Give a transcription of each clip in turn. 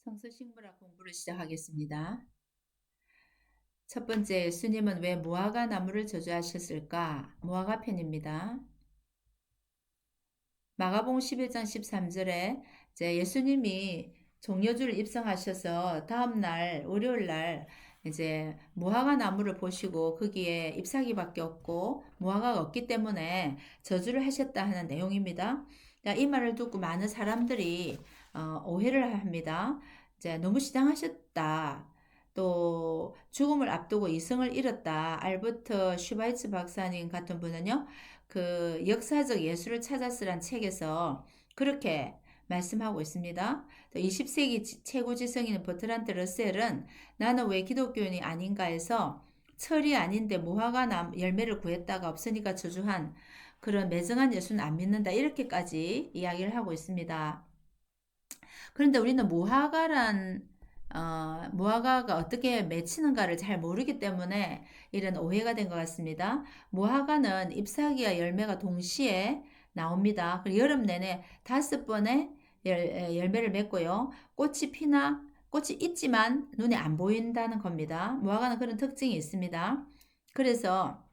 성서식물학 공부를 시작하겠습니다. 첫 번째, 예수님은 왜 무화과 나무를 저주하셨을까? 무화과 편입니다. 마가복음 11장 13절에 이제 예수님이 종려주를 입성하셔서 다음날 월요일날 이제 무화과 나무를 보시고 거기에 잎사귀밖에 없고 무화과가 없기 때문에 저주를 하셨다 하는 내용입니다. 이 말을 듣고 많은 사람들이 오해를 합니다. 이제 너무 시장하셨다. 또 죽음을 앞두고 이성을 잃었다. 알버트 슈바이츠 박사님 같은 분은요. 그 역사적 예술을 찾았으란 책에서 그렇게 말씀하고 있습니다. 또 20세기 최고 지성인 버트란트 러셀은 나는 왜 기독교인이 아닌가 해서 철이 아닌데 무화과 열매를 구했다가 없으니까 저주한 그런 매정한 예수는 안 믿는다. 이렇게까지 이야기를 하고 있습니다. 그런데 우리는 무화과가 어떻게 맺히는가를 잘 모르기 때문에 이런 오해가 된 것 같습니다. 무화과는 잎사귀와 열매가 동시에 나옵니다. 그리고 여름 내내 5번의 열매를 맺고요. 꽃이 있지만 눈에 안 보인다는 겁니다. 무화과는 그런 특징이 있습니다. 그래서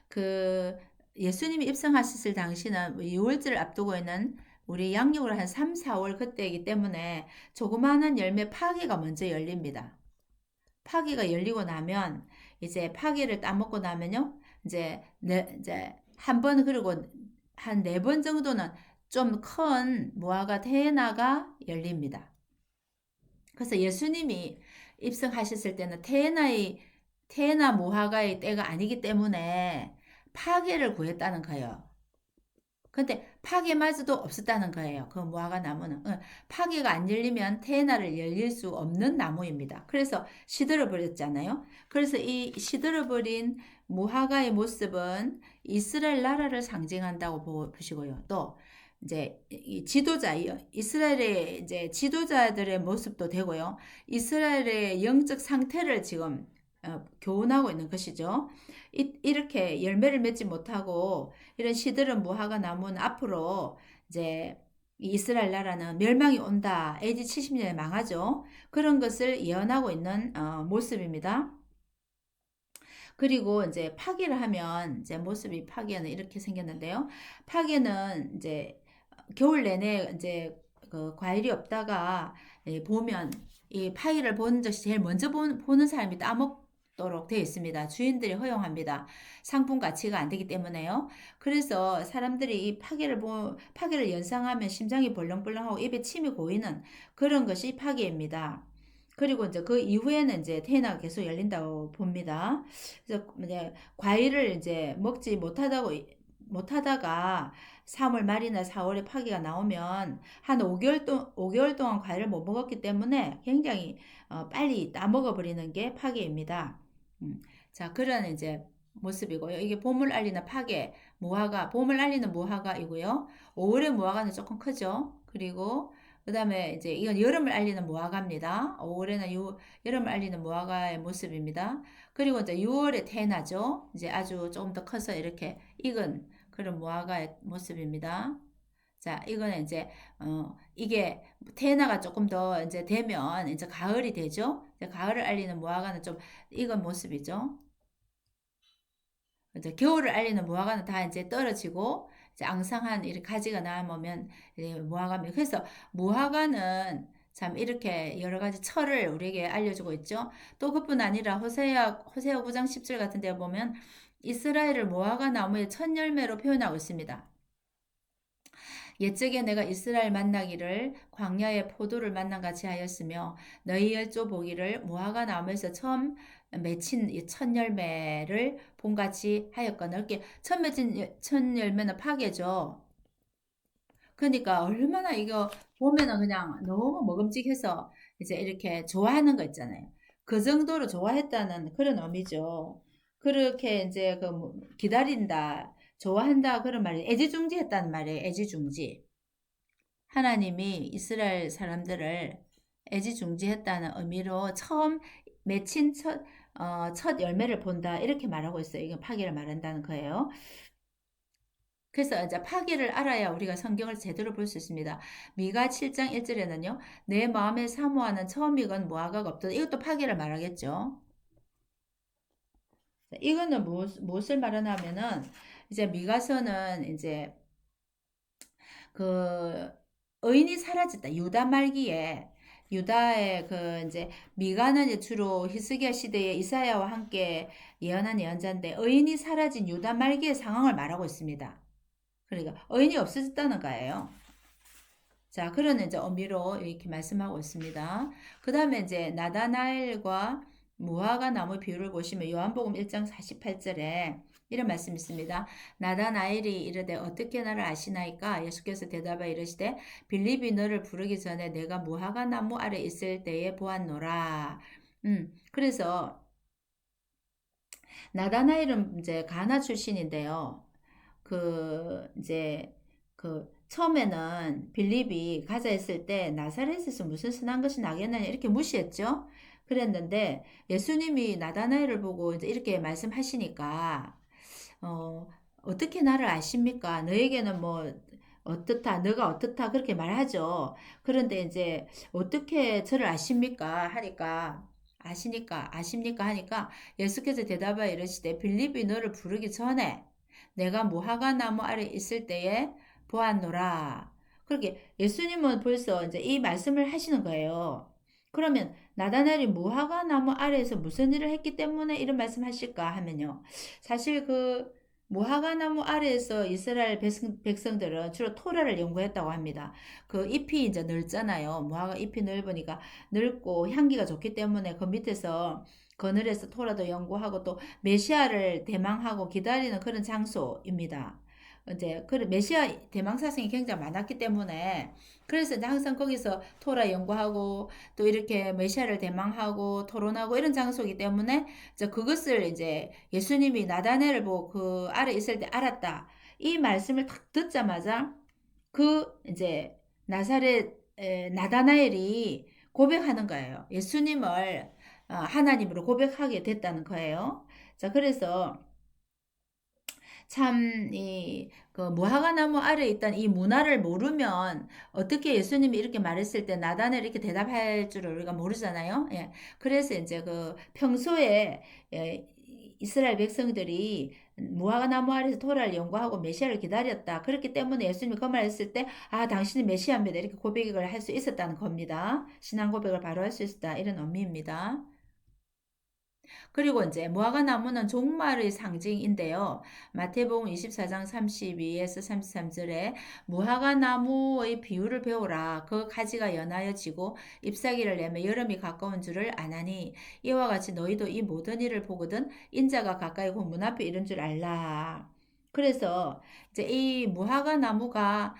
그 예수님이 입성하셨을 당시는 6월절을 앞두고 있는 우리 양력으로 한 3, 4월 그때이기 때문에 조그마한 열매 파기가 먼저 열립니다. 파기가 열리고 나면 이제 파기를 따먹고 나면요. 이제 한 번 그리고 한 4번 정도는 좀 큰 무화과 태나가 열립니다. 그래서 예수님이 입성하셨을 때는 테나 무화과의 때가 아니기 때문에 파괴를 구했다는 거예요. 근데 파괴마저도 없었다는 거예요. 그 무화과 나무는. 파괴가 안 열리면 테나를 열릴 수 없는 나무입니다. 그래서 시들어 버렸잖아요. 그래서 이 시들어 버린 무화과의 모습은 이스라엘 나라를 상징한다고 보시고요. 또 이제 이스라엘의 이제 지도자들의 모습도 되고요. 이스라엘의 영적 상태를 지금 교훈하고 있는 것이죠. 이렇게 열매를 맺지 못하고 이런 시들은 무화과 나무는 앞으로 이제 이스라엘 나라는 멸망이 온다. AD 70년에 망하죠. 그런 것을 예언하고 있는 모습입니다. 그리고 이제 파괴를 하면 이제 모습이 파괴는 이렇게 생겼는데요. 파괴는 이제 겨울 내내 이제 그 과일이 없다가 보면 이 파이를 보는 것이 제일 먼저 보는 사람이 따먹도록 되어 있습니다. 주인들이 허용합니다. 상품 가치가 안 되기 때문에요. 그래서 사람들이 이 파괴를 연상하면 심장이 벌렁벌렁하고 입에 침이 고이는 그런 것이 파괴입니다. 그리고 이제 그 이후에는 이제 태나가 계속 열린다고 봅니다. 그래서 이제 과일을 이제 먹지 못하다가 3월 말이나 4월에 파기가 나오면 한 5개월 동안 과일을 못 먹었기 때문에 굉장히 빨리 따먹어 버리는 게 파괴입니다. 자, 그런 이제 모습이고요. 이게 봄을 알리는 봄을 알리는 무화과이고요. 5월의 무화과는 조금 크죠. 그리고 그 다음에 이제 이건 여름을 알리는 무화과입니다. 5월에는 여름을 알리는 무화과의 모습입니다. 그리고 이제 6월에 태나죠. 이제 아주 조금 더 커서 이렇게 익은 그런 무화과의 모습입니다. 자, 이거는 이제, 이게 태나가 조금 더 이제 되면 이제 가을이 되죠. 이제 가을을 알리는 무화과는 좀 익은 모습이죠. 이제 겨울을 알리는 무화과는 다 이제 떨어지고 이제 앙상한 이렇게 가지가 나오면 무화과입니다. 그래서 무화과는 참 이렇게 여러 가지 철을 우리에게 알려주고 있죠. 또 그뿐 아니라 호세아 9장 10절 같은 데 보면 이스라엘을 무화과 나무의 첫 열매로 표현하고 있습니다. 옛적에 내가 이스라엘 만나기를 광야의 포도를 만난 같이 하였으며 너희 열조 보기를 무화과 나무에서 처음 맺힌 첫 열매를 본같이 하였거늘. 이렇게 처음 맺힌 첫 열매는 파괴죠. 그러니까 얼마나 이거 보면은 그냥 너무 먹음직해서 이제 이렇게 좋아하는 거 있잖아요. 그 정도로 좋아했다는 그런 의미죠. 그렇게 이제 기다린다, 좋아한다 그런 말이 애지중지했다는 말이에요. 애지중지. 하나님이 이스라엘 사람들을 애지중지했다는 의미로 처음 맺힌 첫 열매를 본다 이렇게 말하고 있어요. 이건 파기를 말한다는 거예요. 그래서 이제 파기를 알아야 우리가 성경을 제대로 볼 수 있습니다. 미가 7장 1절에는요. 내 마음에 사모하는 처음이건 무화과가 없도다. 이것도 파기를 말하겠죠. 이거는 무엇을 말하냐면은 이제 미가서는 이제 그 의인이 사라졌다. 유다 말기에 유다의 그 이제 미가는 이제 주로 히스기야 시대에 이사야와 함께 예언한 예언자인데 의인이 사라진 유다 말기의 상황을 말하고 있습니다. 그러니까 의인이 없어졌다는 거예요. 자, 그런 이제 의미로 이렇게 말씀하고 있습니다. 그 다음에 이제 나다나엘과 무화과 나무 비유를 보시면 요한복음 1장 48절에 이런 말씀이 있습니다. 나다나엘이 이르되 어떻게 나를 아시나이까? 예수께서 대답하여 이르시되 빌립이 너를 부르기 전에 내가 무화과 나무 아래 있을 때에 보았노라. 그래서 나다나엘은 이제 가나 출신인데요. 이제 처음에는 빌립이 가자 했을 때 나사렛에서 무슨 선한 것이 나겠느냐 이렇게 무시했죠. 그랬는데 예수님이 나다나엘을 보고 이제 이렇게 말씀하시니까 어, 어떻게 나를 아십니까? 너에게는 뭐 어떻다, 너가 어떻다 그렇게 말하죠. 그런데 이제 어떻게 저를 아십니까? 하니까 아십니까? 하니까 예수께서 대답하여 이르시되 빌립이 너를 부르기 전에 내가 무화과 나무 아래 있을 때에 보았노라. 그렇게 예수님은 벌써 이제 이 말씀을 하시는 거예요. 그러면 나다나엘이 무화과 나무 아래에서 무슨 일을 했기 때문에 이런 말씀하실까 하면요. 사실 무화과 나무 아래에서 이스라엘 백성들은 주로 토라를 연구했다고 합니다. 그 잎이 이제 넓잖아요. 무화과 잎이 넓으니까 넓고 향기가 좋기 때문에 그 밑에서 그늘에서 토라도 연구하고 또 메시아를 대망하고 기다리는 그런 장소입니다. 이제 그 메시아 대망 사성이 굉장히 많았기 때문에 그래서 이제 항상 거기서 토라 연구하고 또 이렇게 메시아를 대망하고 토론하고 이런 장소이기 때문에 이제 그것을 이제 예수님이 나다넬을 보고 그 아래 있을 때 알았다. 이 말씀을 딱 듣자마자 이제 나사렛 나다나엘이 고백하는 거예요. 예수님을 하나님으로 고백하게 됐다는 거예요. 자, 그래서 참, 무화과 나무 아래에 있던 이 문화를 모르면 어떻게 예수님이 이렇게 말했을 때 나단을 이렇게 대답할 줄을 우리가 모르잖아요. 예. 그래서 이제 평소에 예, 이스라엘 백성들이 무화과 나무 아래에서 토라를 연구하고 메시아를 기다렸다. 그렇기 때문에 예수님이 그 말을 했을 때, 아, 당신이 메시아입니다. 이렇게 고백을 할 수 있었다는 겁니다. 신앙 고백을 바로 할 수 있었다. 이런 의미입니다. 그리고 이제 무화과 나무는 종말의 상징인데요. 마태복음 24장 32에서 33절에 무화과 나무의 비유를 배우라. 그 가지가 연하여 지고 잎사귀를 내며 여름이 가까운 줄을 아나니 이와 같이 너희도 이 모든 일을 보거든 인자가 가까이 곧 문 앞에 이른 줄 알라. 그래서 이제 이 무화과 나무가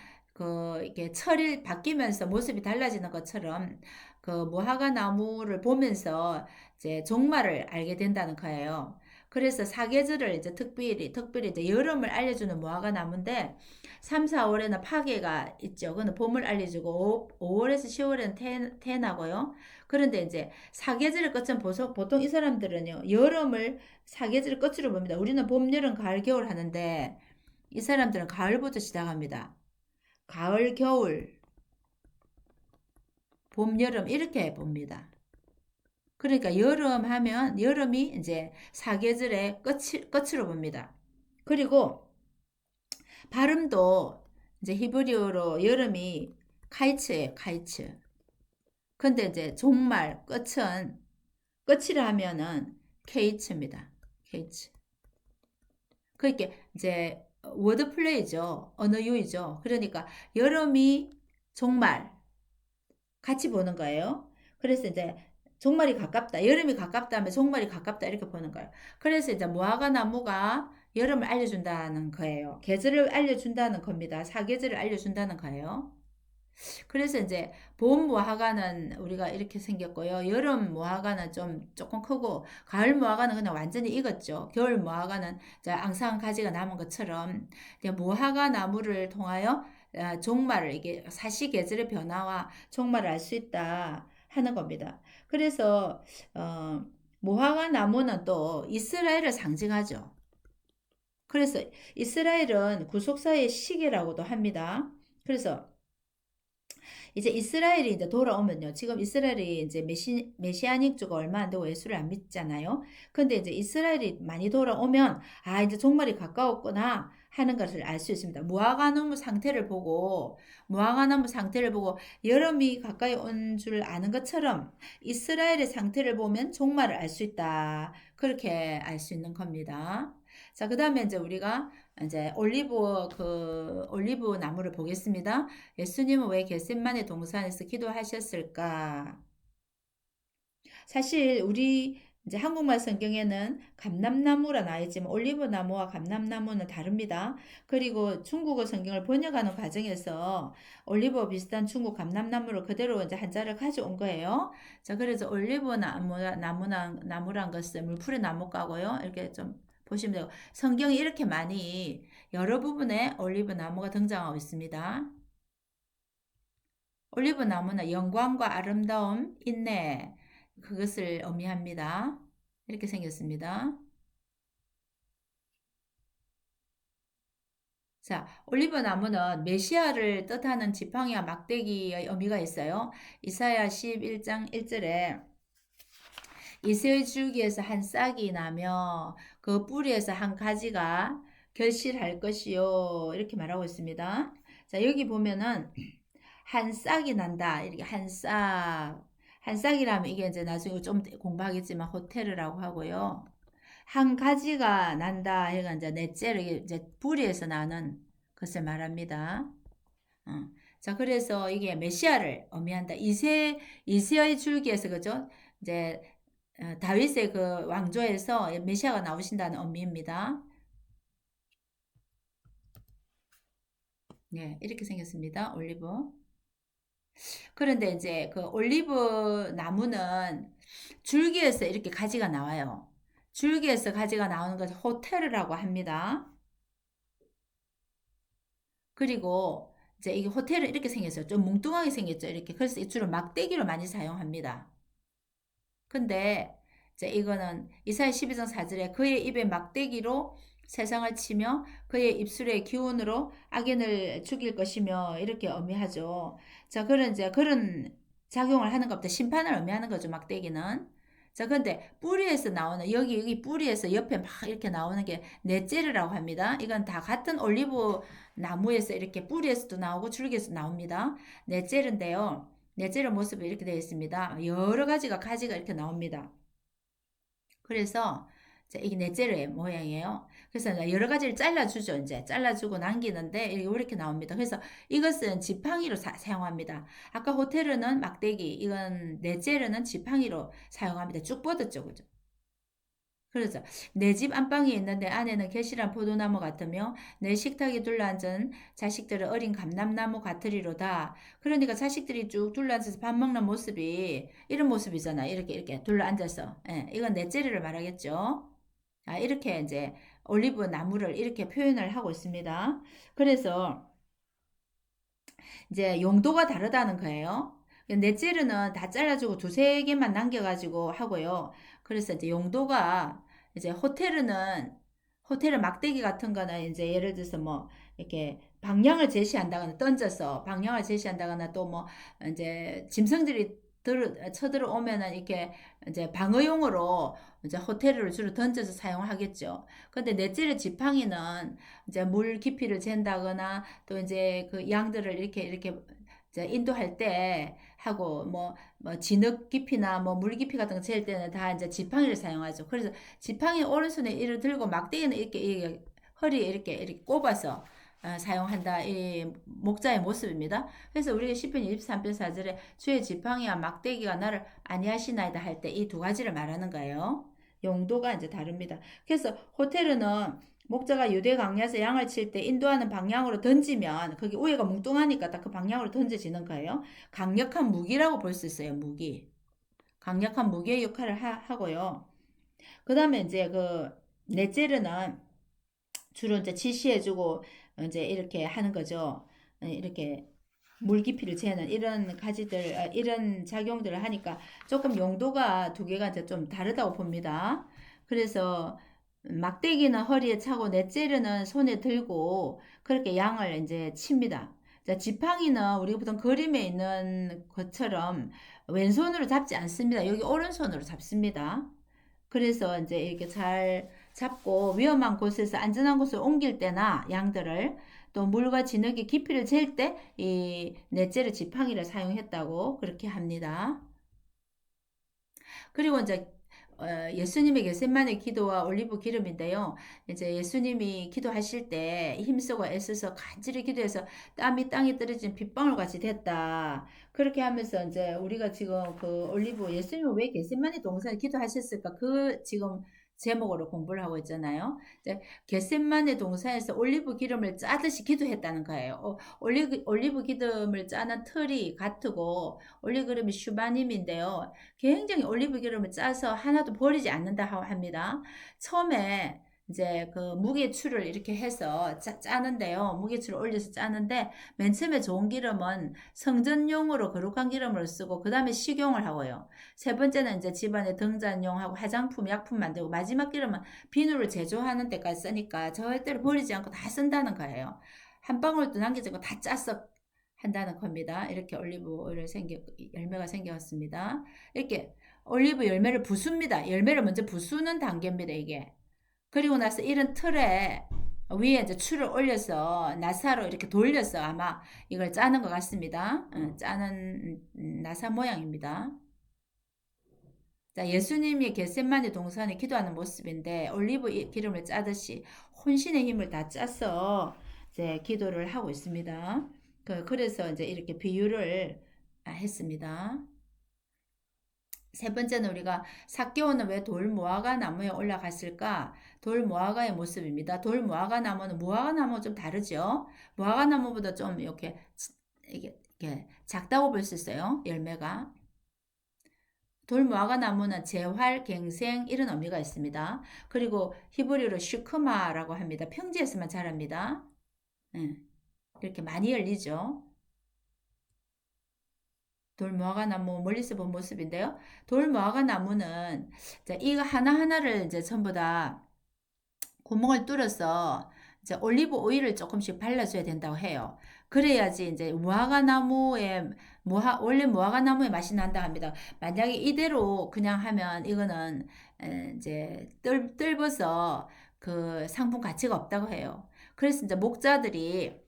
이게 철이 바뀌면서 모습이 달라지는 것처럼 무화과 나무를 보면서 이제 종말을 알게 된다는 거예요. 그래서 사계절을 이제 특별히 이제 여름을 알려주는 무화과 나무인데 3, 4월에는 파게가 있죠. 그는 봄을 알려주고 5월에서 10월에는 태나고요. 그런데 이제 사계절을 끝은 보통 이 사람들은요. 여름을 사계절을 끝으로 봅니다. 우리는 봄, 여름, 가을, 겨울 하는데 이 사람들은 가을부터 시작합니다. 가을, 겨울, 봄, 여름 이렇게 봅니다. 그러니까 여름 하면 여름이 이제 사계절의 끝으로 봅니다. 그리고 발음도 이제 히브리어로 여름이 카이츠예요, 카이츠. 근데 이제 종말 끝이라 하면은 케이츠입니다. 케이츠. 그러니까 이제 워드 플레이죠. 언어 유희죠. 그러니까 여름이 종말 같이 보는 거예요. 그래서 이제 종말이 가깝다. 여름이 가깝다 하면 종말이 가깝다. 이렇게 보는 거예요. 그래서 이제 무화과 나무가 여름을 알려준다는 거예요. 계절을 알려준다는 겁니다. 사계절을 알려준다는 거예요. 그래서 이제 봄 무화과는 우리가 이렇게 생겼고요. 여름 무화과는 조금 크고, 가을 무화과는 그냥 완전히 익었죠. 겨울 무화과는 앙상한 가지가 남은 것처럼 무화과 나무를 통하여 종말을 이게 사시 계절의 변화와 종말을 알 수 있다 하는 겁니다. 그래서 무화과 나무는 또 이스라엘을 상징하죠. 그래서 이스라엘은 구속사의 시기라고도 합니다. 그래서 이제 이스라엘이 이제 돌아오면요. 지금 이스라엘이 이제 메시아닉주가 얼마 안 되고 예수를 안 믿잖아요. 근데 이제 이스라엘이 많이 돌아오면 아 이제 종말이 가까웠구나 하는 것을 알 수 있습니다. 무화과나무 상태를 보고 무화과나무 상태를 보고 여름이 가까이 온 줄 아는 것처럼 이스라엘의 상태를 보면 종말을 알 수 있다. 그렇게 알 수 있는 겁니다. 자, 그다음에 이제 우리가 이제 올리브 나무를 보겠습니다. 예수님은 왜 겟셋마네 동산에서 기도하셨을까? 사실 우리 이제 한국말 성경에는 감람나무라 나와 있지만 올리브 나무와 감람나무는 다릅니다. 그리고 중국어 성경을 번역하는 과정에서 올리브 비슷한 중국 감람나무를 그대로 이제 한자를 가져온 거예요. 자, 그래서 올리브 나무란 것은 물풀의 나무가고요. 이렇게 좀 보시면 되고 성경이 이렇게 많이 여러 부분에 올리브 나무가 등장하고 있습니다. 올리브 나무는 영광과 아름다움, 인내, 그것을 의미합니다. 이렇게 생겼습니다. 자, 올리브 나무는 메시아를 뜻하는 지팡이와 막대기의 의미가 있어요. 이사야 11장 1절에 이스라엘 줄기에서 한 싹이 나며 그 뿌리에서 한 가지가 결실할 것이요. 이렇게 말하고 있습니다. 자, 여기 보면은 한 싹이 난다. 이렇게 한 싹. 한 싹이라면 이게 이제 나중에 좀 공부하겠지만 호텔이라고 하고요. 한 가지가 난다. 해가 이제 넷째로 이제 뿌리에서 나는 것을 말합니다. 어. 자, 그래서 이게 메시아를 의미한다. 이세의 줄기에서 그죠? 이제 다윗의 그 왕조에서 메시아가 나오신다는 의미입니다. 네, 이렇게 생겼습니다. 올리브. 그런데 이제 그 올리브 나무는 줄기에서 이렇게 가지가 나와요. 줄기에서 가지가 나오는 것을 호테르라고 합니다. 그리고 이제 이게 호텔은 이렇게 생겼어요. 좀 뭉뚱하게 생겼죠. 이렇게. 그래서 이 주로 막대기로 많이 사용합니다. 근데 이제 이거는 이사야 12장 4절에 그의 입에 막대기로 세상을 치며 그의 입술의 기운으로 악인을 죽일 것이며 이렇게 의미하죠. 자, 그런 이제 그런 작용을 하는 것부터 심판을 의미하는 거죠. 막대기는. 자, 근데 뿌리에서 나오는 여기 뿌리에서 옆에 막 이렇게 나오는 게 넷제르라고 합니다. 이건 다 같은 올리브 나무에서 이렇게 뿌리에서도 나오고 줄기에서 나옵니다. 넷제르인데요. 넷째의 모습이 이렇게 되어 있습니다. 여러 가지가 가지가 이렇게 나옵니다. 그래서 이게 넷째의 모양이에요. 그래서 여러 가지를 잘라주죠. 이제 잘라주고 남기는데 이렇게 나옵니다. 그래서 이것은 지팡이로 사용합니다. 아까 호텔은 막대기, 이건 넷째는 지팡이로 사용합니다. 쭉 뻗었죠, 그죠? 그렇죠. 내 집 안방에 있는데 안에는 결실한 포도나무 같으며 내 식탁에 둘러앉은 자식들은 어린 감람나무 같으리로다. 그러니까 자식들이 쭉 둘러앉아서 밥 먹는 모습이 이런 모습이잖아. 이렇게 둘러앉아서. 예, 이건 넷째리를 말하겠죠. 아, 이렇게 이제 올리브 나무를 이렇게 표현을 하고 있습니다. 그래서 이제 용도가 다르다는 거예요. 넷째르는 다 잘라주고 두세 개만 남겨가지고 하고요. 그래서 이제 용도가 이제 호텔은 막대기 같은 거는 이제 예를 들어서 뭐 이렇게 방향을 제시한다거나 던져서 방향을 제시한다거나 또 뭐 이제 짐승들이 쳐들어오면은 이렇게 이제 방어용으로 이제 호텔을 주로 던져서 사용하겠죠. 근데 넷째르 지팡이는 이제 물 깊이를 잰다거나 또 이제 그 양들을 이렇게 이제 인도할 때 하고 뭐 진흙 깊이나 뭐 물 깊이 같은 거 잴 때는 다 이제 지팡이를 사용하죠. 그래서 지팡이 오른손에 이를 들고 막대기는 이렇게 허리에 이렇게 꼽아서 사용한다. 이 목자의 모습입니다. 그래서 우리가 시편 23편 4절에 주의 지팡이와 막대기가 나를 안위하시나이다 할 때 이 두 가지를 말하는 거예요. 용도가 이제 다릅니다. 그래서 호텔은 목자가 유대 강야에서 양을 칠 때 인도하는 방향으로 던지면 거기 우회가 뭉뚱하니까 딱 그 방향으로 던져지는 거예요. 강력한 무기라고 볼 수 있어요. 무기. 강력한 무기의 역할을 하고요. 그 다음에 이제 그 넷째르는 주로 이제 지시해주고 이제 이렇게 하는 거죠. 이렇게 물 깊이를 재는 이런 가지들, 이런 작용들을 하니까 조금 용도가 두 개가 이제 좀 다르다고 봅니다. 그래서 막대기는 허리에 차고 넷째르는 손에 들고 그렇게 양을 이제 칩니다. 자, 지팡이는 우리가 보통 그림에 있는 것처럼 왼손으로 잡지 않습니다. 여기 오른손으로 잡습니다. 그래서 이제 이렇게 잘 잡고 위험한 곳에서 안전한 곳으로 옮길 때나 양들을 또 물과 진흙의 깊이를 잴 때 이 넷째르 지팡이를 사용했다고 그렇게 합니다. 그리고 이제 예수님의 겟세마네 기도와 올리브 기름인데요. 이제 예수님이 기도하실 때 힘쓰고 애써서 간절히 기도해서 땀이 땅에 떨어진 빗방울 같이 됐다. 그렇게 하면서 이제 우리가 지금 그 올리브 예수님은 왜 겟세마네 동산에 기도하셨을까? 그 지금 제목으로 공부를 하고 있잖아요. 이제 겟세마네 동산에서 올리브 기름을 짜듯이 기도했다는 거예요. 올리브 기름을 짜는 틀이 같고 올리브 기름이 슈바님인데요. 굉장히 올리브 기름을 짜서 하나도 버리지 않는다 합니다. 처음에 이제 그 무게추를 이렇게 해서 짜는데요. 무게추를 올려서 짜는데 맨 처음에 좋은 기름은 성전용으로 거룩한 기름을 쓰고 그 다음에 식용을 하고요. 세 번째는 이제 집안에 등잔용하고 화장품, 약품 만들고 마지막 기름은 비누를 제조하는 데까지 쓰니까 절대로 버리지 않고 다 쓴다는 거예요. 한 방울도 남기지 않고 다 짜서 한다는 겁니다. 이렇게 올리브 오일 열매가 생겼습니다. 이렇게 올리브 열매를 부숩니다. 열매를 먼저 부수는 단계입니다, 이게. 그리고 나서 이런 틀에 위에 이제 추를 올려서 나사로 이렇게 돌려서 아마 이걸 짜는 것 같습니다. 짜는 나사 모양입니다. 자, 예수님이 겟세마네 동산에 기도하는 모습인데 올리브 기름을 짜듯이 혼신의 힘을 다 짜서 이제 기도를 하고 있습니다. 그래서 이제 이렇게 비유를 했습니다. 세 번째는 우리가 삭개오는 왜 돌무화과 나무에 올라갔을까? 돌무화과의 모습입니다. 돌무화과 나무는 무화과 나무와 좀 다르죠? 무화과 나무보다 좀 이렇게 작다고 볼 수 있어요. 열매가. 돌무화과 나무는 재활, 갱생 이런 의미가 있습니다. 그리고 히브리어로 슈크마라고 합니다. 평지에서만 자랍니다. 이렇게 많이 열리죠. 돌무화과 나무 멀리서 본 모습인데요. 돌무화과 나무는 이거 하나하나를 이제 전부 다 구멍을 뚫어서 이제 올리브 오일을 조금씩 발라줘야 된다고 해요. 그래야지 이제 무화과 나무에 원래 무화과 나무의 맛이 난다 합니다. 만약에 이대로 그냥 하면 이거는 이제 뜰버서 그 상품 가치가 없다고 해요. 그래서 이제 목자들이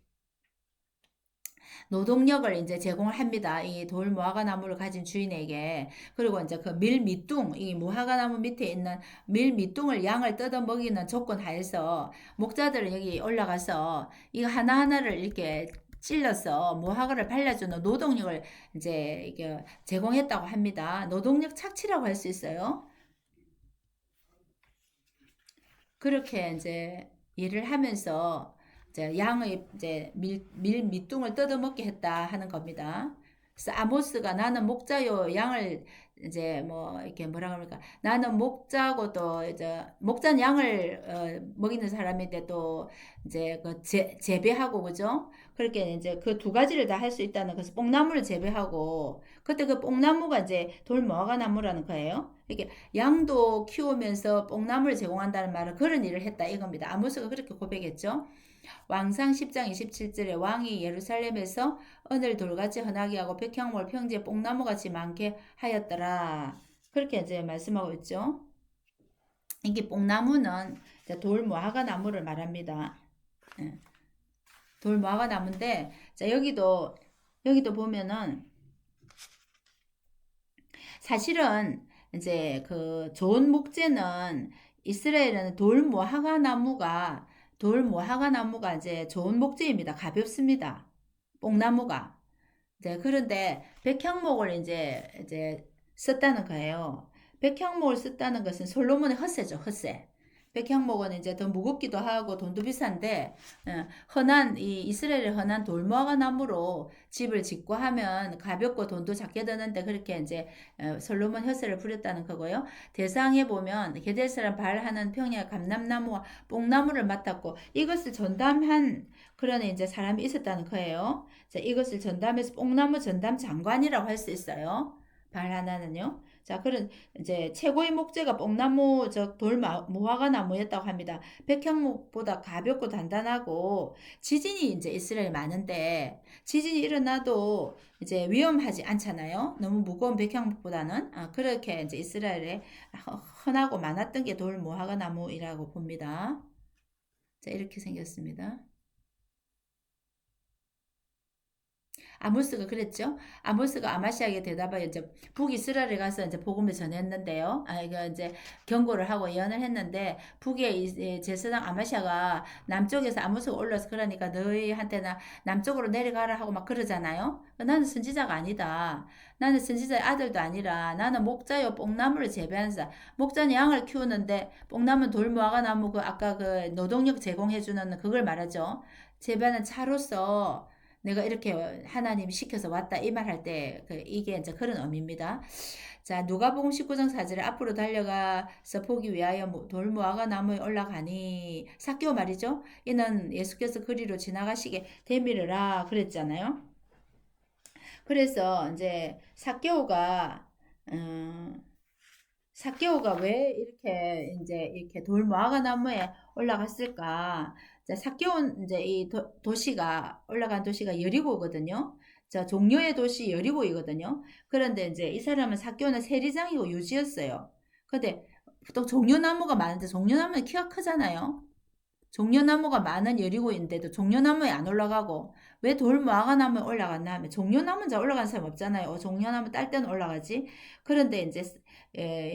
노동력을 이제 제공을 합니다. 이 돌 무화과 나무를 가진 주인에게. 그리고 이제 그 밀 밑둥, 이 무화과 나무 밑에 있는 밀 밑둥을 양을 뜯어 먹이는 조건 하에서 목자들은 여기 올라가서 이거 하나하나를 이렇게 찔러서 무화과를 발라주는 노동력을 이제 이게 제공했다고 합니다. 노동력 착취라고 할 수 있어요. 그렇게 이제 일을 하면서 이제 양의 이제 밀 밑둥을 뜯어먹게 했다 하는 겁니다. 그래서 아모스가 나는 목자요 양을 이제 뭐 이렇게 뭐라 그럴까 나는 목자고 또 이제 목자는 양을 먹이는 사람인데 또 이제 그 재배하고 그죠? 그렇게 이제 그 두 가지를 다 할 수 있다는 그래서 뽕나무를 재배하고 그때 그 뽕나무가 이제 돌무화과 나무라는 거예요. 이렇게 양도 키우면서 뽕나무를 제공한다는 말은 그런 일을 했다 이겁니다. 아모스가 그렇게 고백했죠. 왕상 10장 27절에 왕이 예루살렘에서 은을 돌같이 흔하게 하고 백향목을 평지에 뽕나무같이 많게 하였더라. 그렇게 이제 말씀하고 있죠. 이게 뽕나무는 돌무화과 나무를 말합니다. 돌무화과 나무인데 자 여기도 보면은 사실은 이제 그 좋은 목재는 이스라엘은 돌무화과 나무가 이제 좋은 목재입니다. 가볍습니다. 뽕나무가. 이제 그런데 백향목을 이제 썼다는 거예요. 백향목을 썼다는 것은 솔로몬의 허세죠, 허세. 백향목은 이제 더 무겁기도 하고 돈도 비싼데 흔한 이 이스라엘의 흔한 돌무화과 나무로 집을 짓고 하면 가볍고 돈도 작게 드는데 그렇게 이제 솔로몬 허세를 부렸다는 거고요. 대상에 보면 게델 사람 발하는 평야 감람나무와 뽕나무를 맡았고 이것을 전담한 그런 이제 사람이 있었다는 거예요. 자, 이것을 전담해서 뽕나무 전담 장관이라고 할 수 있어요. 발 하나는요. 자, 그런 이제 최고의 목재가 뽕나무 저 무화과 나무였다고 합니다. 백향목보다 가볍고 단단하고 지진이 이제 이스라엘에 많은데 지진이 일어나도 이제 위험하지 않잖아요. 너무 무거운 백향목보다는 그렇게 이제 이스라엘에 흔하고 많았던 게 돌 무화과 나무이라고 봅니다. 자, 이렇게 생겼습니다. 아모스가 그랬죠. 아모스가 아마시아에게 대답하여 이제 북이스라엘에 가서 이제 복음을 전했는데요. 이거 이제 경고를 하고 예언을 했는데 북의 제사장 아마시아가 남쪽에서 아모스가 올라서 그러니까 너희한테는 남쪽으로 내려가라 하고 막 그러잖아요. 나는 선지자가 아니다. 나는 선지자의 아들도 아니라 나는 목자요 뽕나무를 재배하는 자. 목자는 양을 키우는데 뽕나무는 돌무화과 나무 그 아까 그 노동력 제공해주는 그걸 말하죠. 재배하는 차로서 내가 이렇게 하나님이 시켜서 왔다 이 말 할 때 이게 이제 그런 의미입니다. 자, 누가복음 19장 4절에 앞으로 달려가서 보기 위하여 돌무화과 나무에 올라가니 삭개오 말이죠. 이는 예수께서 그리로 지나가시게 되밀으라 그랬잖아요. 그래서 이제 삭개오가 왜 이렇게 이제 이렇게 돌무화과 나무에 올라갔을까? 자, 삭개온 이제 이 도시가 올라간 도시가 여리고거든요. 자, 종려의 도시 여리고이거든요. 그런데 이제 이 사람은 삭개오는 세리장이고 유지였어요. 근데 또 종려나무가 많은데 종려나무는 키가 크잖아요. 종려나무가 많은 여리고인데도 종려나무에 안 올라가고 왜 돌무화과나무에 올라갔나 하면 종려나무는 잘 올라간 사람 없잖아요. 종려나무 딸 때는 올라가지. 그런데 이제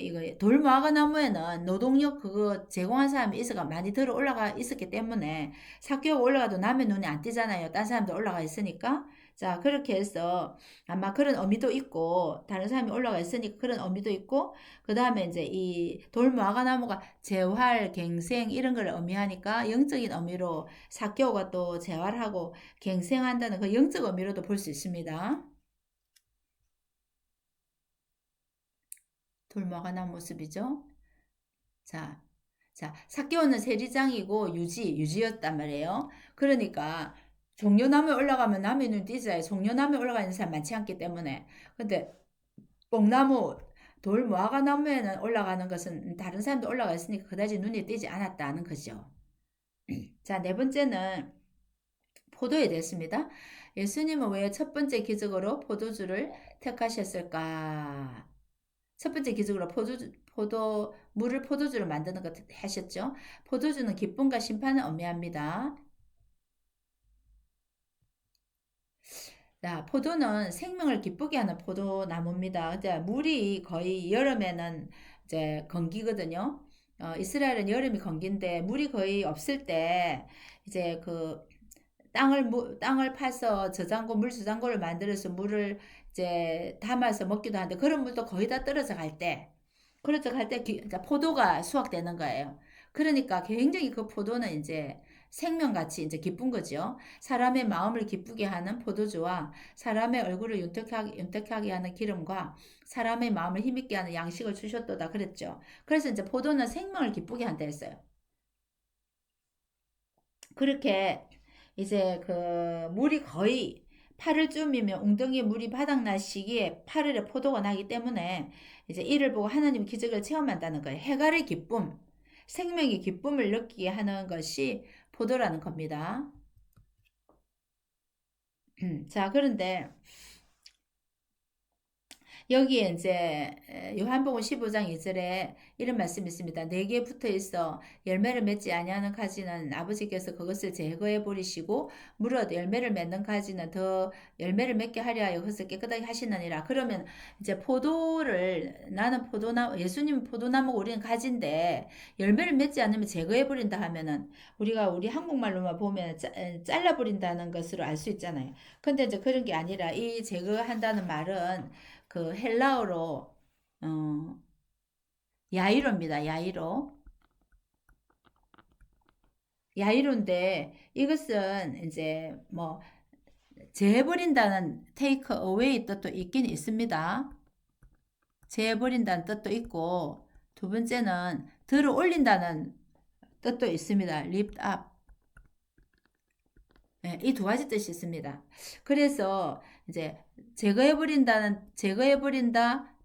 이거 돌무화과나무에는 노동력 그거 제공한 사람이 있어가 많이 들어 올라가 있었기 때문에 삭개오 올라가도 남의 눈에 안 띄잖아요. 딴 사람도 올라가 있으니까. 자, 그렇게 해서 아마 그런 의미도 있고 다른 사람이 올라가 있으니까 그런 의미도 있고 그 다음에 이제 이 돌무화과나무가 재활, 갱생 이런 걸 의미하니까 영적인 의미로 사교가 또 재활하고 갱생한다는 그 영적 의미로도 볼 수 있습니다. 돌무화과나무 모습이죠. 자, 자, 사교는 세리장이고 유지였단 말이에요. 그러니까 종려나무에 올라가면 남의 눈 띄잖아요. 종려나무에 올라가는 사람 많지 않기 때문에. 근데 뽕나무, 돌 무화과나무에는 올라가는 것은 다른 사람도 올라가 있으니까 그다지 눈에 띄지 않았다는 거죠. 자, 네 번째는 포도에 대했습니다. 예수님은 왜 첫 번째 기적으로 포도주를 택하셨을까? 첫 번째 기적으로 물을 포도주로 만드는 것 하셨죠. 포도주는 기쁨과 심판을 의미합니다. 자, 포도는 생명을 기쁘게 하는 포도나무입니다. 이제 물이 거의 여름에는 이제 건기거든요. 이스라엘은 여름이 건기인데 물이 거의 없을 때 이제 그 땅을 파서 물 저장고를 만들어서 물을 이제 담아서 먹기도 하는데 그런 물도 거의 다 떨어져 갈 때, 포도가 수확되는 거예요. 그러니까 굉장히 그 포도는 이제 생명같이 이제 기쁜 거죠. 사람의 마음을 기쁘게 하는 포도주와 사람의 얼굴을 윤택하게 하는 기름과 사람의 마음을 힘있게 하는 양식을 주셨도다 그랬죠. 그래서 이제 포도는 생명을 기쁘게 한다 했어요. 그렇게 이제 그 물이 거의 8월쯤이면 웅덩이에 물이 바닥날 시기에 8월에 포도가 나기 때문에 이제 이를 보고 하나님 기적을 체험한다는 거예요. 해갈의 기쁨, 생명의 기쁨을 느끼게 하는 것이 포도라는 겁니다. 자, 그런데 여기에 이제 요한복음 15장 2절에 이런 말씀이 있습니다. 네개 붙어 있어 열매를 맺지 아니하는 가지는 아버지께서 그것을 제거해 버리시고 무릇 열매를 맺는 가지는 더 열매를 맺게 하려 하여 그것을 깨끗하게 하시느니라. 그러면 이제 나는 포도나무 예수님 포도나무고 우리는 가지인데 열매를 맺지 않으면 제거해 버린다 하면은 우리 한국말로만 보면 잘라 버린다는 것으로 알 수 있잖아요. 근데 이제 그런 게 아니라 이 제거한다는 말은 그 헬라어로 어, 야이로입니다. 야이로인데 이것은 이제 뭐 재버린다는 take away 뜻도 있긴 있습니다. 재버린다는 뜻도 있고 두 번째는 들어 올린다는 뜻도 있습니다. lift up. 예, 이 두 가지 뜻이 있습니다. 그래서 이제 제거해버린다,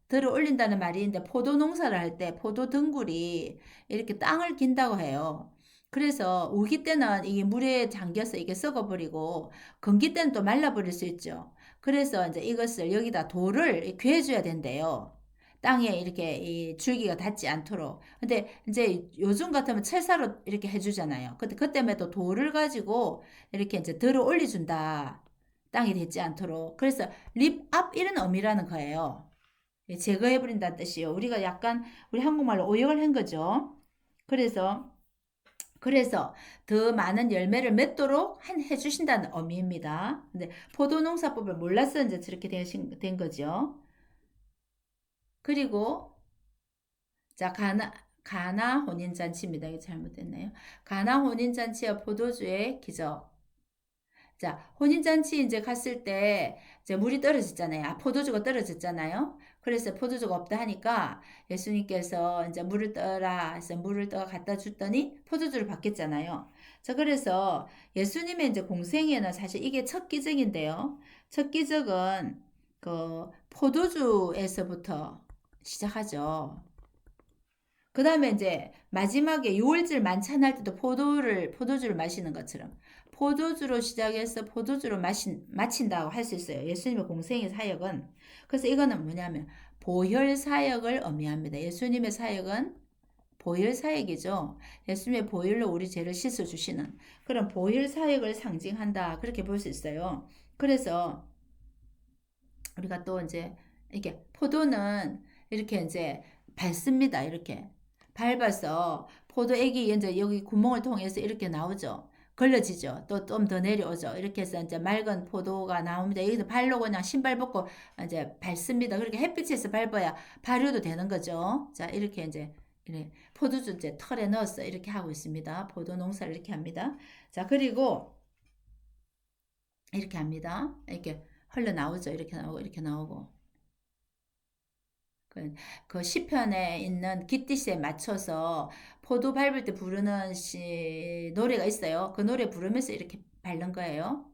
들어 올린다는 말이 있는데 포도 농사를 할 때 포도 덩굴이 이렇게 땅을 긴다고 해요. 그래서 우기 때는 이게 물에 잠겨서 이게 썩어버리고 건기 때는 또 말라버릴 수 있죠. 그래서 이제 이것을 여기다 돌을 괴줘야 된대요. 땅에 이렇게 이 줄기가 닿지 않도록. 근데 이제 요즘 같으면 철사로 이렇게 해주잖아요. 근데 그때문에 또 돌을 가지고 이렇게 이제 들어 올려준다. 땅이 닿지 않도록. 그래서 립업 이런 의미라는 거예요. 예, 제거해버린다는 뜻이요. 우리가 약간 우리 한국말로 오역을 한 거죠. 그래서 그래서 더 많은 열매를 맺도록 해주신다는 의미입니다. 근데 포도농사법을 몰라서 이제 저렇게 된 거죠. 그리고 자, 가나 혼인잔치입니다. 이게 잘못됐나요? 가나 혼인잔치와 포도주의 기적. 자, 혼인잔치 이제 갔을 때 이제 물이 떨어졌잖아요. 아, 포도주가 떨어졌잖아요. 그래서 포도주가 없다 하니까 예수님께서 이제 물을 떠라 해서 물을 떠 갖다 줬더니 포도주를 받겠잖아요. 자, 그래서 예수님의 이제 공생애는 사실 이게 첫 기적인데요. 첫 기적은 그 포도주에서부터 시작하죠. 그 다음에 이제 마지막에 6월절 만찬할 때도 포도주를 마시는 것처럼 포도주로 시작해서 포도주로 마친다고 할 수 있어요. 예수님의 공생의 사역은. 그래서 이거는 뭐냐면 보혈 사역을 의미합니다. 예수님의 사역은 보혈 사역이죠. 예수님의 보혈로 우리 죄를 씻어주시는 그런 보혈 사역을 상징한다. 그렇게 볼 수 있어요. 그래서 우리가 또 이제 이게 포도는 이렇게 이제 밟습니다. 이렇게 밟아서 포도액이 이제 여기 구멍을 통해서 이렇게 나오죠. 걸러지죠. 또 좀 더 내려오죠. 이렇게 해서 이제 맑은 포도가 나옵니다. 여기서 발로 그냥 신발 벗고 이제 밟습니다. 그렇게 햇빛에서 밟아야 발효도 되는 거죠. 자, 이렇게 이제 포도주 이제 털에 넣어서 이렇게 하고 있습니다. 포도 농사를 이렇게 합니다. 자, 그리고 이렇게 합니다. 이렇게 흘러나오죠. 이렇게 나오고 이렇게 나오고. 그 시편에 있는 깃딧에 맞춰서 포도 밟을 때 부르는 노래가 있어요. 그 노래 부르면서 이렇게 밟는 거예요.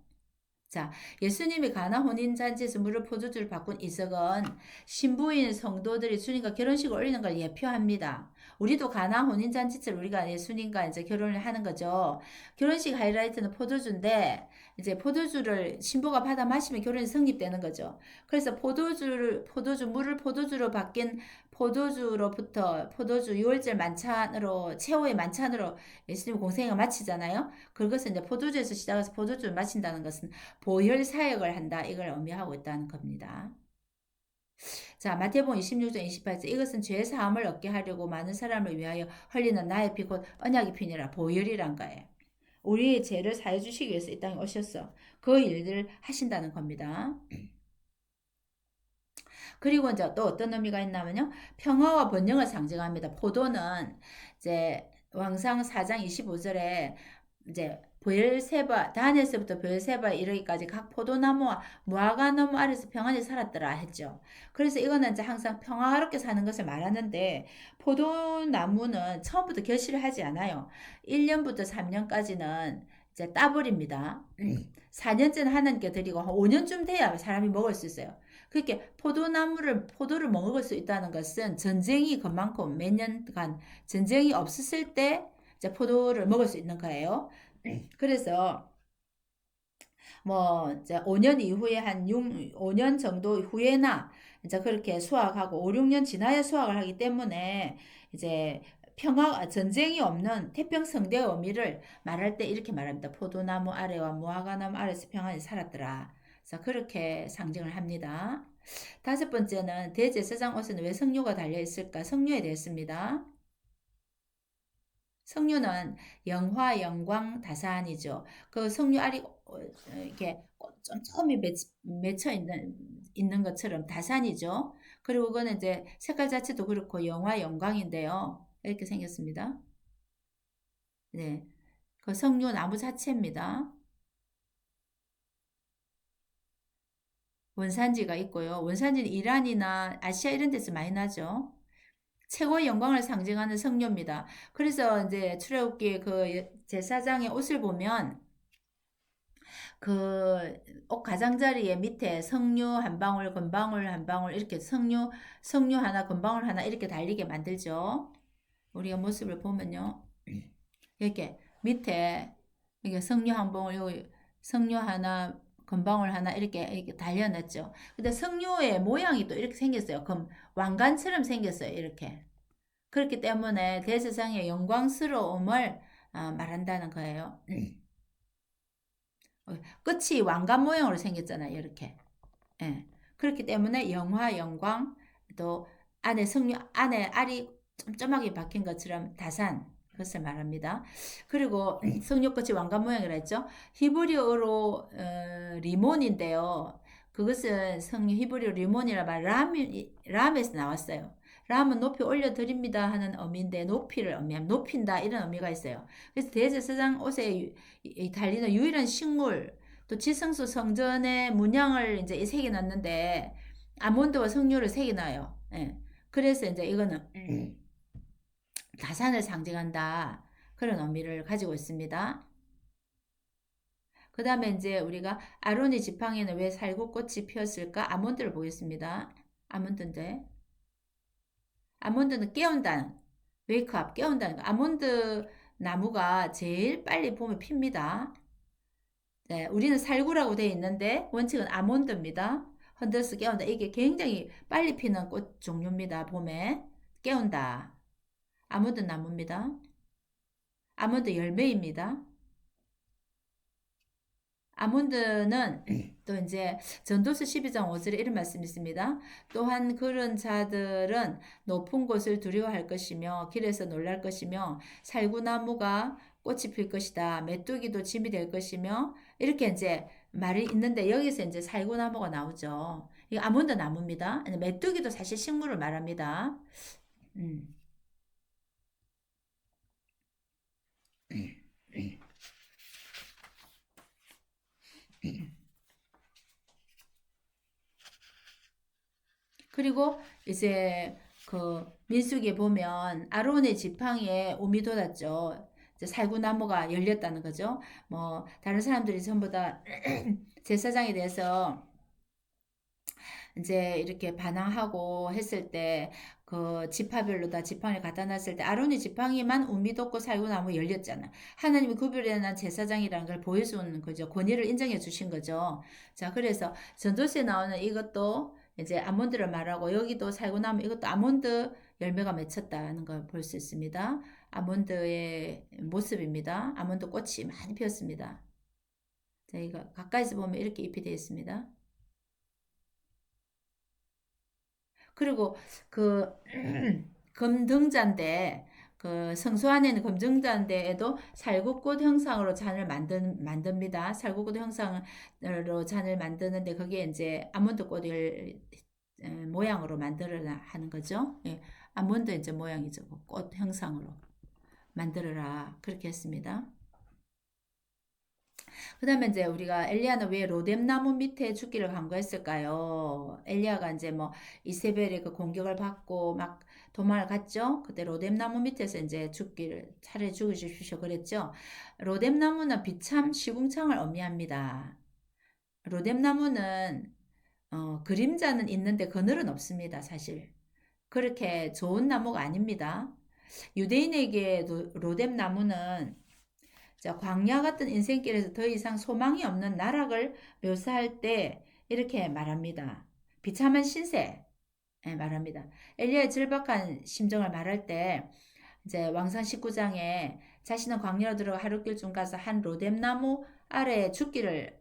자, 예수님이 가나 혼인잔치에서 물을 포도주를 바꾼 이석은 신부인 성도들이 주님과 결혼식을 올리는 걸 예표합니다. 우리도 가나 혼인잔치처럼 우리가 예수님과 이제 결혼을 하는 거죠. 결혼식 하이라이트는 포도주인데 이제 포도주를 신부가 받아 마시면 결혼이 성립되는 거죠. 그래서 물을 포도주로 바뀐 포도주로부터 포도주 6월절 만찬으로 최후의 만찬으로 예수님 공생애가 마치잖아요. 그것은 이제 포도주에서 시작해서 포도주를 마친다는 것은 보혈 사역을 한다. 이걸 의미하고 있다는 겁니다. 자, 마태복음 26장 28절 이것은 죄 사함을 얻게 하려고 많은 사람을 위하여 흘리는 나의 피 곧 언약의 피니라 보혈이란 거예요. 우리의 죄를 사해 주시기 위해서 이 땅에 오셨어. 그 일들을 하신다는 겁니다. 그리고 이제 또 어떤 의미가 있냐면요. 평화와 번영을 상징합니다. 포도는 이제 왕상 4장 25절에 이제 브엘세바 단에서부터 브엘세바에 이르기까지 각 포도나무와 무화과나무 아래서 평안히 살았더라 했죠. 그래서 이거는 이제 항상 평화롭게 사는 것을 말하는데 포도나무는 처음부터 결실을 하지 않아요. 1년부터 3년까지는 이제 따버립니다. 4년째는 하나님께 드리고 한 5년쯤 돼야 사람이 먹을 수 있어요. 그렇게 포도를 먹을 수 있다는 것은 전쟁이 그만큼 몇 년간 전쟁이 없었을 때 이제 포도를 먹을 수 있는 거예요. 그래서 뭐 이제 5년 이후에 한 5년 정도 후에나 이제 그렇게 수확하고 5, 6년 지나야 수확을 하기 때문에 이제 전쟁이 없는 태평성대의 의미를 말할 때 이렇게 말합니다. 포도나무 아래와 무화과나무 아래서 평안히 살았더라. 자, 그렇게 상징을 합니다. 다섯 번째는 대제사장 옷에는 왜 성료가 달려 있을까? 성료에 대했습니다. 석류는 영화, 영광, 다산이죠. 그 석류 알이 이렇게 쫌쫌이 맺혀 있는 것처럼 다산이죠. 그리고 그거는 이제 색깔 자체도 그렇고 영화, 영광인데요. 이렇게 생겼습니다. 네. 그 석류 나무 자체입니다. 원산지가 있고요. 원산지는 이란이나 아시아 이런 데서 많이 나죠. 최고의 영광을 상징하는 성료입니다. 그래서 이제 출애굽기 그 제사장의 옷을 보면 그 옥 가장자리에 밑에 석류 한 방울, 금방울 한 방울 이렇게 석류 하나, 금방울 하나 이렇게 달리게 만들죠. 우리가 모습을 보면요. 이렇게 밑에 이게 석류 한 방울, 요 석류 하나, 금방울 하나 이렇게 달려놨죠. 근데 석류의 모양이 또 이렇게 생겼어요. 그럼 왕관처럼 생겼어요. 이렇게. 그렇기 때문에 대세상의 영광스러움을 말한다는 거예요. 끝이 왕관 모양으로 생겼잖아요. 이렇게. 예. 그렇기 때문에 영화, 영광, 또 안에 석류, 안에 알이 쫌쫌하게 박힌 것처럼 다산, 그것을 말합니다. 그리고 석류꽃이 왕관 모양이라 했죠. 히브리어로 리몬인데요. 그것은 석류 히브리어 리몬이라 말 람에서 나왔어요. 람은 높이 올려드립니다 하는 의미인데 높이를 의미하면 높인다 이런 의미가 있어요. 그래서 대제사장 옷에 달리는 유일한 식물 또 지성소 성전의 문양을 이제 새겨 놨는데 아몬드와 석류를 새겨 놔요. 예. 그래서 이제 이거는 다산을 상징한다. 그런 의미를 가지고 있습니다. 그 다음에 이제 우리가 아론의 지팡이는 왜 살구꽃이 피었을까? 아몬드를 보겠습니다. 아몬드인데 아몬드는 깨운다는 웨이크업 깨운다는 거. 아몬드 나무가 제일 빨리 봄에 핍니다. 네, 우리는 살구라고 되어 있는데 원칙은 아몬드입니다. 헌더스 깨운다. 이게 굉장히 빨리 피는 꽃 종류입니다. 봄에 깨운다. 아몬드 나무입니다. 아몬드 열매입니다. 아몬드는 또 이제 전도서 12장 5절에 이런 말씀이 있습니다. 또한 그런 자들은 높은 곳을 두려워할 것이며 길에서 놀랄 것이며 살구나무가 꽃이 필 것이다. 메뚜기도 짐이 될 것이며 이렇게 이제 말이 있는데 여기서 이제 살구나무가 나오죠. 이거 아몬드 나무입니다. 메뚜기도 사실 식물을 말합니다. 음. 그리고 이제 그 민수기에 보면 아론의 지팡이에 우미 돋았죠. 이제 살구나무가 열렸다는 거죠. 뭐 다른 사람들이 전부 다 제사장에 대해서 이제 이렇게 반항하고 했을 때 그 지파별로 다 지팡이를 갖다 놨을 때 아론의 지팡이만 우미 돋고 살구나무 열렸잖아. 하나님이 구별해난 제사장이라는 걸 보여주는 거죠. 권위를 인정해 주신 거죠. 자, 그래서 전도서에 나오는 이것도 이제 아몬드를 말하고 여기도 살구나무 이것도 아몬드 열매가 맺혔다는 걸 볼 수 있습니다. 아몬드의 모습입니다. 아몬드 꽃이 많이 피었습니다. 자, 이거 가까이서 보면 이렇게 잎이 되어 있습니다. 그리고 그 금등잔대 그 성소 안에 있는 금등잔대에도 살구꽃 형상으로 잔을 만듭니다. 살구꽃 형상으로 잔을 만드는데 그게 이제 아몬드 꽃을 모양으로 만들어라 하는 거죠. 예, 아몬드 이제 모양이죠. 꽃 형상으로 만들어라 그렇게 했습니다. 그 다음에 이제 우리가 엘리야는 왜 로뎀나무 밑에 죽기를 간구했을까요? 엘리야가 이제 뭐 이세벨의 그 공격을 받고 막 도망을 갔죠? 그때 로뎀나무 밑에서 이제 죽기를 차라리 죽으십시오 그랬죠? 로뎀나무는 비참 시궁창을 의미합니다. 로뎀나무는 그림자는 있는데 그늘은 없습니다, 사실. 그렇게 좋은 나무가 아닙니다. 유대인에게 로뎀나무는 자, 광야 같은 인생길에서 더 이상 소망이 없는 나락을 묘사할 때 이렇게 말합니다. 비참한 신세 말합니다. 엘리야의 절박한 심정을 말할 때 이제 왕상 19장에 자신은 광야로 들어가 하룻길 중 가서 한 로뎀나무 아래에 죽기를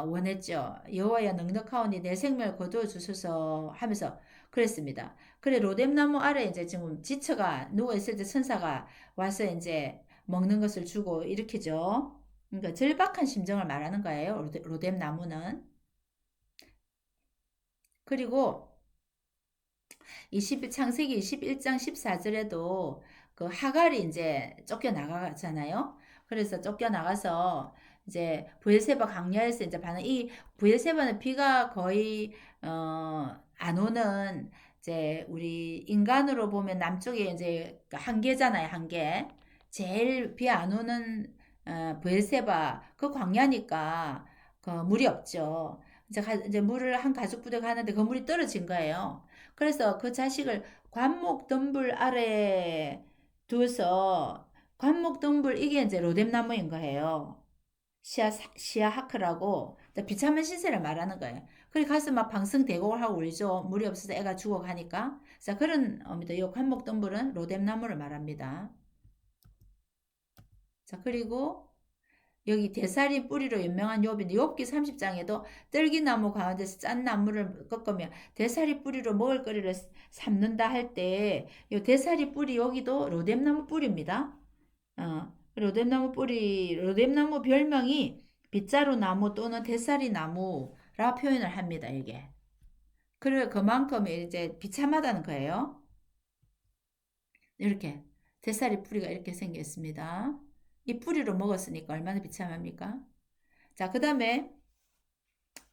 원했죠. 여호와여 넉넉하오니 내 생명을 거두어 주소서 하면서 그랬습니다. 그래 로뎀나무 아래 이제 지금 지쳐가 누워 있을 때 천사가 와서 이제 먹는 것을 주고 일으키죠. 그러니까 절박한 심정을 말하는 거예요. 로뎀나무는. 그리고 창세기 21장 14절에도 그 하갈이 이제 쫓겨나가잖아요. 그래서 쫓겨나가서 이제 부엘세바 강야에서 이제 반응 이 부엘세바는 비가 거의 안 오는 이제 우리 인간으로 보면 남쪽에 이제 한계잖아요, 한계. 제일 비 안 오는 부엘세바 그 광야니까 그 물이 없죠. 이제 물을 한 가죽 부대 가는데 그 물이 떨어진 거예요. 그래서 그 자식을 관목 덤불 아래 두어서 관목 덤불 이게 이제 로뎀나무인 거예요. 시아하크라고 비참한 신세를 말하는 거예요. 그래 가서 막 방성 대곡을 하고 울죠. 물이 없어서 애가 죽어가니까. 자 그런 겁니다. 이 관목 덤불은 로뎀나무를 말합니다. 자 그리고 여기 대사리 뿌리로 유명한 욥인데 욥기 30장에도 떨기나무 가운데서 짠 나무를 꺾으며 대사리 뿌리로 먹을거리를 삼는다 할 때 이 대사리 뿌리 여기도 로뎀나무 뿌리입니다. 로뎀나무 뿌리 로뎀나무 별명이 빗자루 나무 또는 대사리 나무라 표현을 합니다. 이게. 그래 그만큼 이제 비참하다는 거예요. 이렇게 대사리 뿌리가 이렇게 생겼습니다. 이 뿌리로 먹었으니까 얼마나 비참합니까? 자, 그 다음에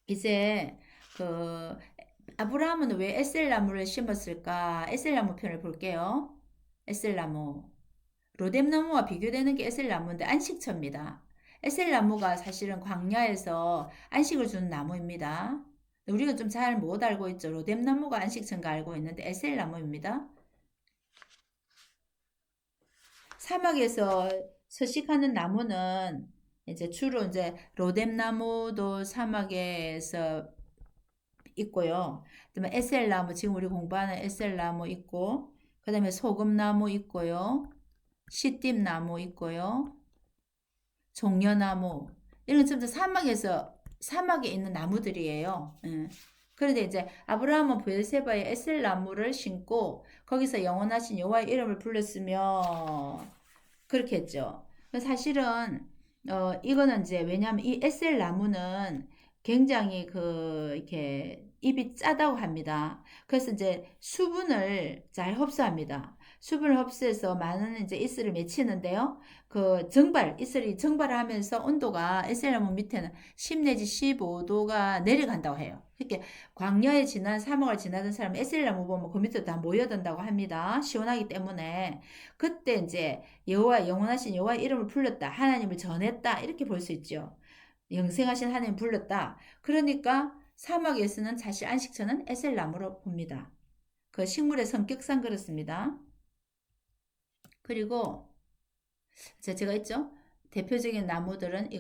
이제 그 아브라함은 왜 에셀나무를 심었을까? 에셀나무 편을 볼게요. 에셀나무. 로뎀나무와 비교되는 게 에셀나무인데 안식처입니다. 에셀나무가 사실은 광야에서 안식을 주는 나무입니다. 우리가 좀 잘 못 알고 있죠. 로뎀나무가 안식처인가 알고 있는데 에셀나무입니다. 사막에서 서식하는 나무는 이제 주로 이제 로뎀나무도 사막에서 있고요. 그다음에 에셀나무 지금 우리 공부하는 에셀나무 있고 그다음에 소금나무 있고요. 시띠나무 있고요. 종려나무 이런 건 전부 사막에 있는 나무들이에요. 그런데 이제 아브라함은 브엘세바에 에셀나무를 심고 거기서 영원하신 여호와의 이름을 불렀으며 그렇게 했죠. 사실은 이거는 이제 왜냐하면 이 에셀 나무는 굉장히 이렇게 잎이 짜다고 합니다. 그래서 이제 수분을 잘 흡수합니다. 수분을 흡수해서 많은 이제 이슬을 맺히는데요. 이슬이 증발을 하면서 온도가 에셀나무 밑에는 10 내지 15도가 내려간다고 해요. 이렇게 광야에 사막을 지나던 사람은 에셀나무 보면 그 밑에 다 모여든다고 합니다. 시원하기 때문에. 그때 이제 영원하신 여호와의 이름을 불렀다. 하나님을 전했다. 이렇게 볼 수 있죠. 영생하신 하나님 불렀다. 그러니까 사막에서는 사실 안식처는 에셀나무로 봅니다. 그 식물의 성격상 그렇습니다. 그리고 제가 있죠. 대표적인 나무들은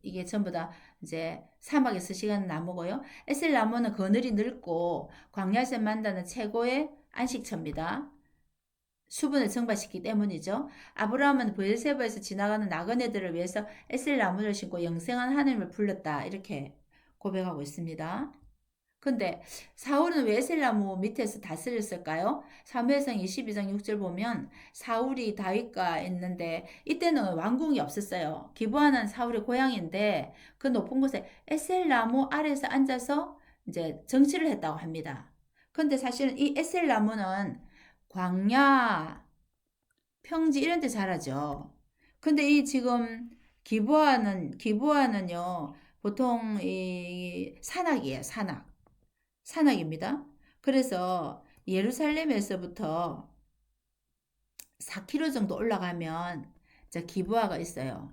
이게 전부 다 이제 사막에서 시간 나무고요. 에셀나무는 그늘이 넓고 광야에서 만나는 최고의 안식처입니다. 수분을 증발시키기 때문이죠. 아브라함은 브엘세바에서 지나가는 나그네들을 위해서 에셀나무를 심고 영생한 하나님을 불렀다. 이렇게 고백하고 있습니다. 근데 사울은 왜 에셀나무 밑에서 다스렸을까요? 사무엘상 22장 6절 보면 사울이 다윗과 있는데 이때는 왕궁이 없었어요. 기브아는 사울의 고향인데 그 높은 곳에 에셀나무 아래에서 앉아서 이제 정치를 했다고 합니다. 근데 사실은 이 에셀나무는 광야, 평지 이런 데 자라죠. 근데 이 지금 기부하는요, 보통 이 산악이에요, 산악. 산악입니다. 그래서 예루살렘에서부터 4km 정도 올라가면 기부하가 있어요.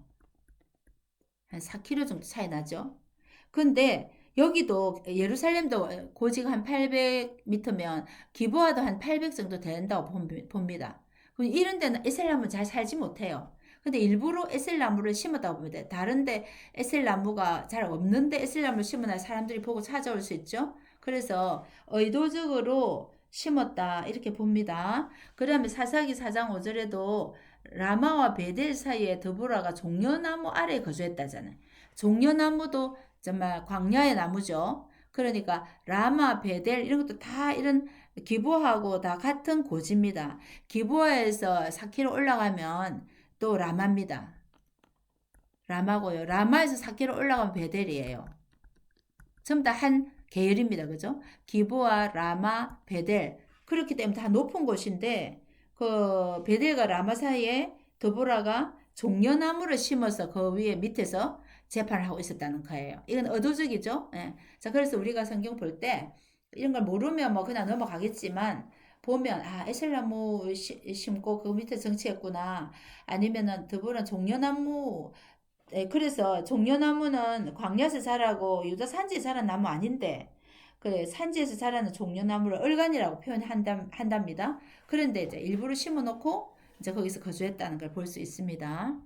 한 4km 정도 차이 나죠. 근데 여기도 예루살렘도 고지가 한 800m면 기부하도 한 800 정도 된다고 봅니다. 이런 데는 에셀나무 잘 살지 못해요. 근데 일부러 에셀나무를 심었다고 봅니다. 다른데 에셀나무가 잘 없는데 에셀나무를 심으나 사람들이 보고 찾아올 수 있죠. 그래서 의도적으로 심었다 이렇게 봅니다. 그러면 사사기 4장 5절에도 라마와 베델 사이에 드보라가 종려나무 아래에 거주했다잖아요. 종려나무도 정말 광야의 나무죠. 그러니까 라마, 베델 이런 것도 다 이런 기부하고 다 같은 고지입니다. 기부하에서 4km 올라가면 또 라마입니다. 라마고요. 라마에서 4km 올라가면 베델이에요. 전부 다 한 계열입니다. 그죠? 기부와 라마, 베델 그렇기 때문에 다 높은 곳인데 그 베델과 라마 사이에 드보라가 종려나무를 심어서 그 위에 밑에서 재판을 하고 있었다는 거예요. 이건 의도적이죠. 예. 자, 그래서 우리가 성경 볼 때 이런 걸 모르면 뭐 그냥 넘어가겠지만 보면 에셀나무 심고 그 밑에 정치했구나. 아니면은 드보라 종려나무 네, 그래서 종려나무는 광야에서 자라고 유다 산지에 자란 나무 아닌데 그래 산지에서 자라는 종려나무를 얼간이라고 표현한답니다. 그런데 이제 일부러 심어놓고 이제 거기서 거주했다는 걸 볼 수 있습니다.